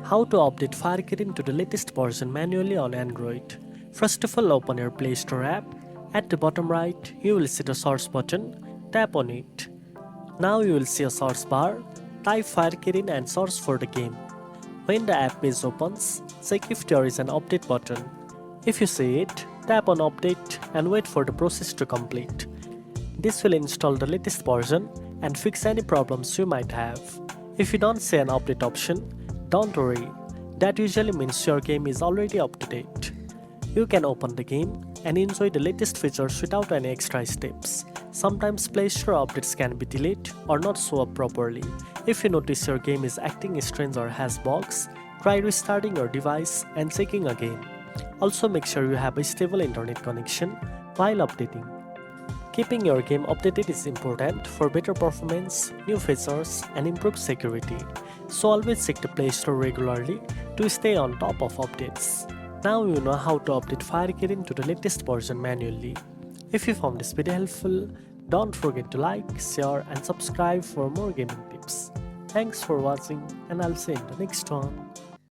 How to update Fire Kirin to the latest version manually on Android. First of all, open your Play Store app. At the bottom right, you will see the search button. Tap on it. Now you will see a search bar. Type Fire Kirin and search for the game. When the app page opens, check if there is an update button. If you see it, tap on update and wait for the process to complete. This will install the latest version and fix any problems you might have. If you don't see an update option, don't worry. That usually means your game is already up to date. You can open the game and enjoy the latest features without any extra steps. Sometimes Play Store updates can be delayed or not show up properly. If you notice your game is acting strange or has bugs, try restarting your device and checking again. Also make sure you have a stable internet connection while updating. Keeping your game updated is important for better performance, new features, and improved security. So always check the Play Store regularly to stay on top of updates. Now you know how to update Fire Kirin to the latest version manually. If you found this video helpful, don't forget to like, share, and subscribe for more gaming tips. Thanks for watching, and I'll see you in the next one.